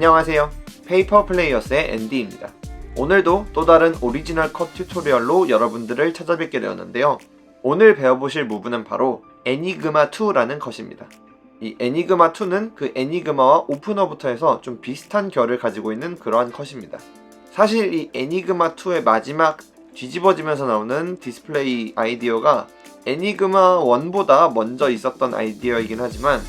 안녕하세요. 페이퍼 플레이어스의 앤디입니다. 오늘도 또 다른 오리지널 컷 튜토리얼로 여러분들을 찾아뵙게 되었는데요. 오늘 배워보실 무브는 바로 애니그마2라는 컷입니다. 이 애니그마2는 그 애니그마와 오프너부터 해서 좀 비슷한 결을 가지고 있는 그러한 컷입니다. 사실 이 애니그마2의 마지막 뒤집어지면서 나오는 디스플레이 아이디어가 애니그마 1보다 먼저 있었던 아이디어이긴 하지만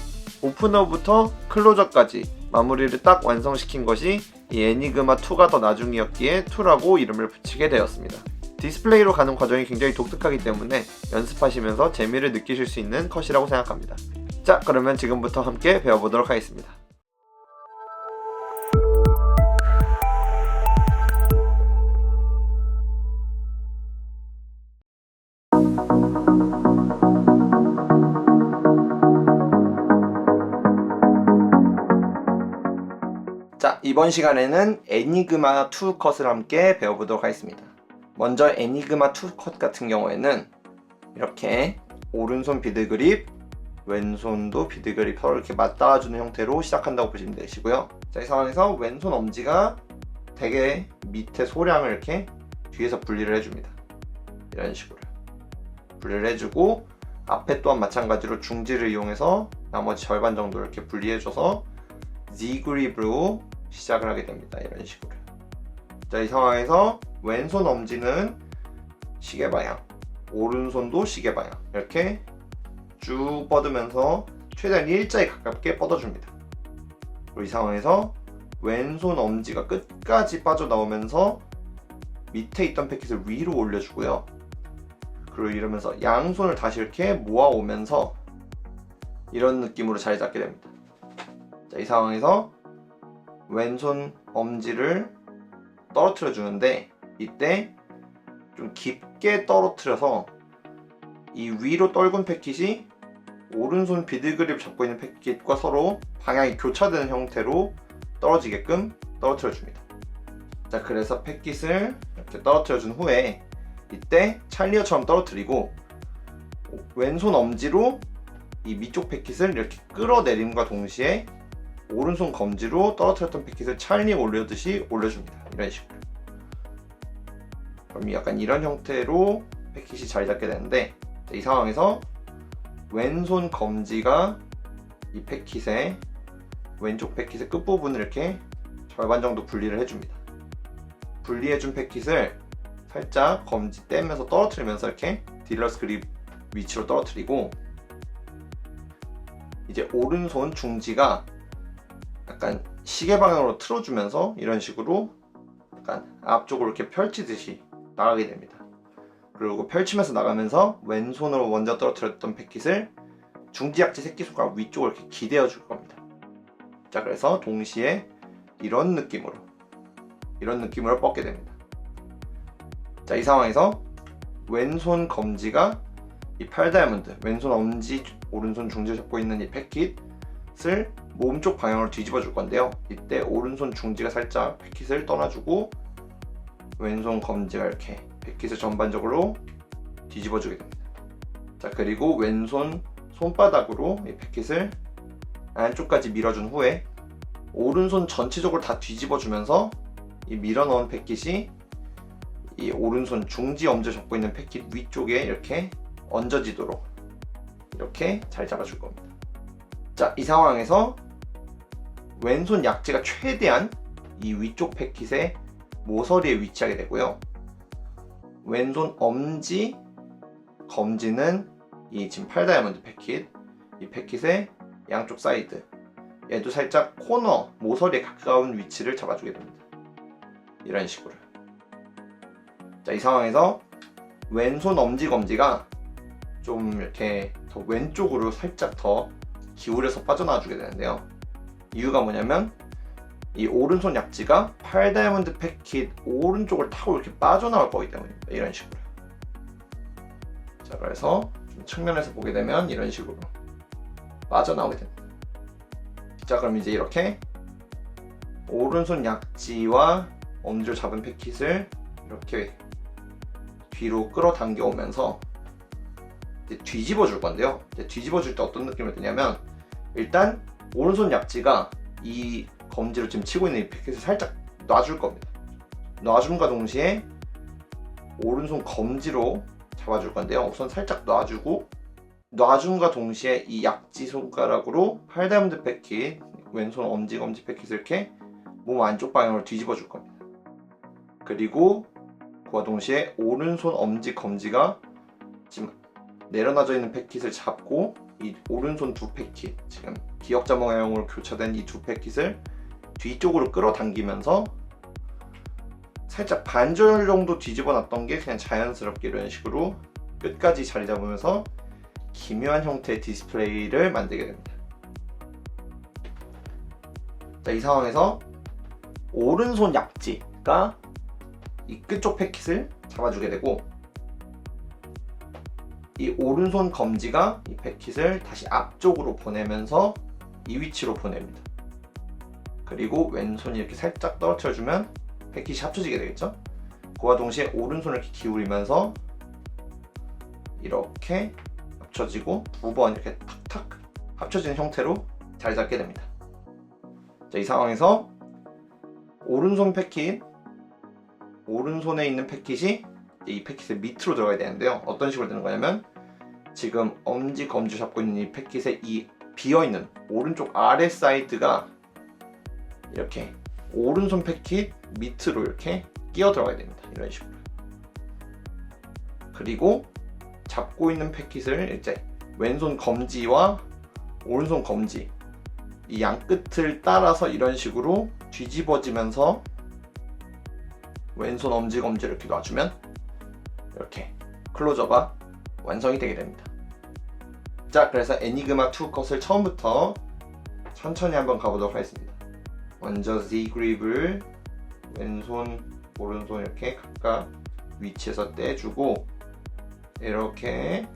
오프너부터 클로저까지 마무리를 딱 완성시킨 것이 이 애니그마 2가 더 나중이었기에 2라고 이름을 붙이게 되었습니다. 디스플레이로 가는 과정이 굉장히 독특하기 때문에 연습하시면서 재미를 느끼실 수 있는 컷이라고 생각합니다. 자, 그러면 지금부터 함께 배워보도록 하겠습니다. 자, 이번 시간에는 애니그마 2 컷을 함께 배워보도록 하겠습니다. 먼저 애니그마 2 컷 같은 경우에는 이렇게 오른손 비드그립, 왼손도 비드그립 서로 이렇게 맞닿아주는 형태로 시작한다고 보시면 되시고요. 자, 이 상황에서 왼손 엄지가 되게 밑에 소량을 이렇게 뒤에서 분리를 해줍니다. 이런 식으로 분리를 해주고 앞에 또한 마찬가지로 중지를 이용해서 나머지 절반 정도 이렇게 분리해줘서 Z 그립으로 시작을 하게 됩니다. 이런 식으로. 자, 이 상황에서 왼손 엄지는 시계 방향, 오른손도 시계 방향 이렇게 쭉 뻗으면서 최대한 일자에 가깝게 뻗어줍니다. 그리고 이 상황에서 왼손 엄지가 끝까지 빠져나오면서 밑에 있던 패킷을 위로 올려주고요. 그리고 이러면서 양손을 다시 이렇게 모아오면서 이런 느낌으로 자리 잡게 됩니다. 자, 이 상황에서 왼손 엄지를 떨어뜨려 주는데 이때 좀 깊게 떨어뜨려서 이 위로 떨군 패킷이 오른손 비드그립 잡고 있는 패킷과 서로 방향이 교차되는 형태로 떨어지게끔 떨어뜨려 줍니다. 자, 그래서 패킷을 이렇게 떨어뜨려 준 후에 이때 찰리어처럼 떨어뜨리고 왼손 엄지로 이 밑쪽 패킷을 이렇게 끌어내림과 동시에 오른손 검지로 떨어뜨렸던 패킷을 찰리 올려듯이 올려줍니다. 이런 식으로. 그럼 약간 이런 형태로 패킷이 자리 잡게 되는데 이 상황에서 왼손 검지가 이 패킷의 왼쪽 패킷의 끝부분을 이렇게 절반 정도 분리를 해줍니다. 분리해준 패킷을 살짝 검지 떼면서 떨어뜨리면서 이렇게 딜러스 그립 위치로 떨어뜨리고 이제 오른손 중지가 약간 시계 방향으로 틀어주면서 이런 식으로 약간 앞쪽으로 이렇게 펼치듯이 나가게 됩니다. 그리고 펼치면서 나가면서 왼손으로 먼저 떨어뜨렸던 패킷을 중지약지 새끼손가락 위쪽으로 이렇게 기대어 줄 겁니다. 자, 그래서 동시에 이런 느낌으로 뻗게 됩니다. 자, 이 상황에서 왼손 검지가 이 8다이아몬드, 왼손 엄지, 오른손 중지 잡고 있는 이 패킷을 몸쪽 방향으로 뒤집어 줄 건데요. 이때 오른손 중지가 살짝 패킷을 떠나주고 왼손 검지가 이렇게 패킷을 전반적으로 뒤집어 주게 됩니다. 자, 그리고 왼손 손바닥으로 이 패킷을 안쪽까지 밀어준 후에 오른손 전체적으로 다 뒤집어 주면서 이 밀어 넣은 패킷이 이 오른손 중지 엄지 잡고 있는 패킷 위쪽에 이렇게 얹어지도록 이렇게 잘 잡아줄 겁니다. 자, 이 상황에서 왼손 약지가 최대한 이 위쪽 패킷의 모서리에 위치하게 되고요. 왼손 엄지, 검지는 이 지금 8다이아몬드 패킷, 이 패킷의 양쪽 사이드, 얘도 살짝 코너, 모서리에 가까운 위치를 잡아주게 됩니다. 이런 식으로. 자, 이 상황에서 왼손 엄지 검지가 좀 이렇게 더 왼쪽으로 살짝 더 기울여서 빠져나와 주게 되는데요. 이유가 뭐냐면 이 오른손 약지가 8다이아몬드 패킷 오른쪽을 타고 이렇게 빠져나올 거기 때문입니다. 이런 식으로. 자, 그래서 좀 측면에서 보게 되면 이런 식으로 빠져나오게 됩니다. 자, 그럼 이제 이렇게 오른손 약지와 엄지를 잡은 패킷을 이렇게 뒤로 끌어당겨 오면서 뒤집어 줄 건데요. 뒤집어 줄 때 어떤 느낌을 드냐면 일단 오른손 약지가 이 검지로 지금 치고 있는 이 패킷을 살짝 놔줄 겁니다. 놔줌과 동시에 오른손 검지로 잡아줄 건데요. 우선 살짝 놔주고, 놔줌과 동시에 이 약지 손가락으로 팔다이아몬드 패킷, 왼손 엄지 검지 패킷을 이렇게 몸 안쪽 방향으로 뒤집어 줄 겁니다. 그리고 그와 동시에 오른손 엄지 검지가 지금 내려놔져 있는 패킷을 잡고, 이 오른손 두 패킷, 지금 기역자 모양으로 교차된 이 두 패킷을 뒤쪽으로 끌어당기면서 살짝 반절 정도 뒤집어 놨던 게 그냥 자연스럽게 이런 식으로 끝까지 자리 잡으면서 기묘한 형태의 디스플레이를 만들게 됩니다. 자, 이 상황에서 오른손 약지가 이 끝쪽 패킷을 잡아주게 되고, 이 오른손 검지가 이 패킷을 다시 앞쪽으로 보내면서 이 위치로 보냅니다. 그리고 왼손이 이렇게 살짝 떨어뜨려주면 패킷이 합쳐지게 되겠죠? 그와 동시에 오른손을 이렇게 기울이면서 이렇게 합쳐지고 두 번 이렇게 탁탁 합쳐지는 형태로 자리 잡게 됩니다. 자, 이 상황에서 오른손 패킷, 오른손에 있는 패킷이 이 패킷의 밑으로 들어가야 되는데요. 어떤 식으로 되는 거냐면, 지금 엄지 검지 잡고 있는 이 패킷의 이 비어있는 오른쪽 아래 사이드가 이렇게 오른손 패킷 밑으로 이렇게 끼어 들어가야 됩니다. 이런 식으로. 그리고 잡고 있는 패킷을 이제 왼손 검지와 오른손 검지 이 양 끝을 따라서 이런 식으로 뒤집어지면서 왼손 엄지 검지를 이렇게 놔주면 이렇게 클로저가 완성이 되게 됩니다. 자, 그래서 애니그마2 컷을 처음부터 천천히 한번 가보도록 하겠습니다. 먼저 Z 그립을 왼손, 오른손 이렇게 각각 위치에서 떼주고, 이렇게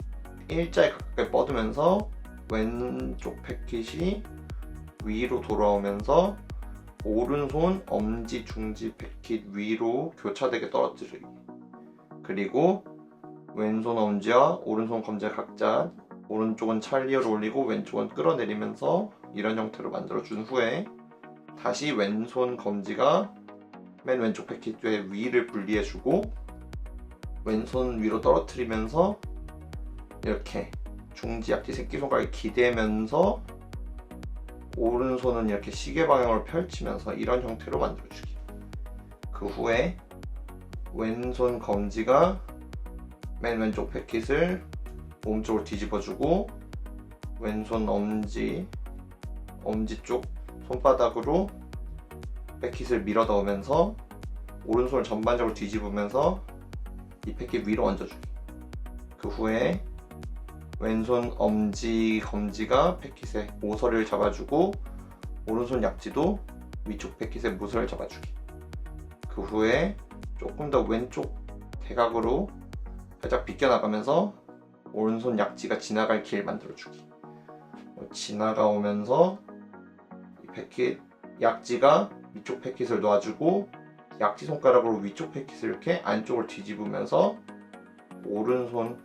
일자에 가깝게 뻗으면서 왼쪽 패킷이 위로 돌아오면서 오른손 엄지 중지 패킷 위로 교차되게 떨어뜨리기. 그리고 왼손 엄지와 오른손 검지 각자 오른쪽은 찰리어를 올리고 왼쪽은 끌어내리면서 이런 형태로 만들어준 후에 다시 왼손 검지가 맨 왼쪽 패킷의 위를 분리해주고 왼손 위로 떨어뜨리면서 이렇게 중지 약지 새끼손가락이 기대면서 오른손은 이렇게 시계 방향으로 펼치면서 이런 형태로 만들어주기. 그 후에 왼손 검지가 맨 왼쪽 패킷을 몸쪽으로 뒤집어주고 왼손 엄지 쪽 손바닥으로 패킷을 밀어 넣으면서 오른손을 전반적으로 뒤집으면서 이 패킷 위로 얹어주기. 그 후에 왼손 엄지 검지가 패킷의 모서리를 잡아주고 오른손 약지도 위쪽 패킷의 모서리를 잡아주기. 그 후에 조금 더 왼쪽 대각으로 살짝 비껴나가면서 오른손 약지가 지나갈 길 만들어주기. 지나가오면서 이 패킷 약지가 위쪽 패킷을 놔주고 약지 손가락으로 위쪽 패킷을 이렇게 안쪽으로 뒤집으면서 오른손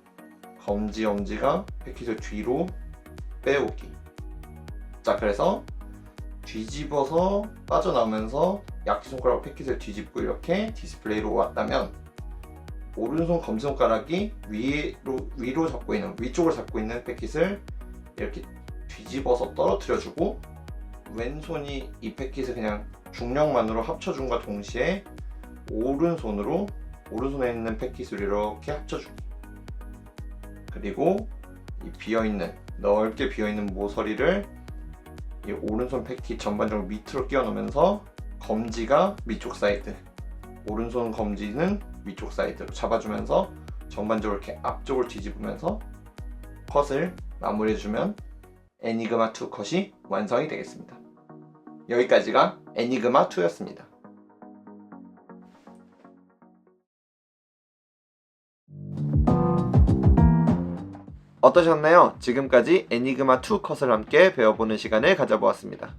검지 엄지가 패킷을 뒤로 빼오기. 자, 그래서 뒤집어서 빠져나오면서 약지 손가락으로 패킷을 뒤집고 이렇게 디스플레이로 왔다면, 오른손 검지 손가락이 위로 잡고 있는, 위쪽을 잡고 있는 패킷을 이렇게 뒤집어서 떨어뜨려주고 왼손이 이 패킷을 그냥 중력만으로 합쳐준과 동시에 오른손에 있는 패킷을 이렇게 합쳐주기. 그리고 이 넓게 비어있는 모서리를 이 오른손 패킷 전반적으로 밑으로 끼워 넣으면서 검지가 위쪽 사이드, 오른손 검지는 위쪽 사이드로 잡아주면서 전반적으로 이렇게 앞쪽을 뒤집으면서 컷을 마무리해주면 애니그마2 컷이 완성이 되겠습니다. 여기까지가 애니그마2였습니다. 어떠셨나요? 지금까지 애니그마2 컷을 함께 배워보는 시간을 가져보았습니다.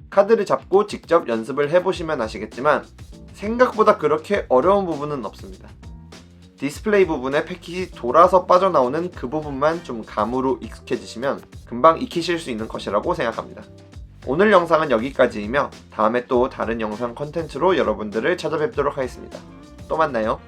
카드를 잡고 직접 연습을 해보시면 아시겠지만 생각보다 그렇게 어려운 부분은 없습니다. 디스플레이 부분에 패킷이 돌아서 빠져나오는 그 부분만 좀 감으로 익숙해지시면 금방 익히실 수 있는 컷이라고 생각합니다. 오늘 영상은 여기까지이며 다음에 또 다른 영상 컨텐츠로 여러분들을 찾아뵙도록 하겠습니다. 또 만나요.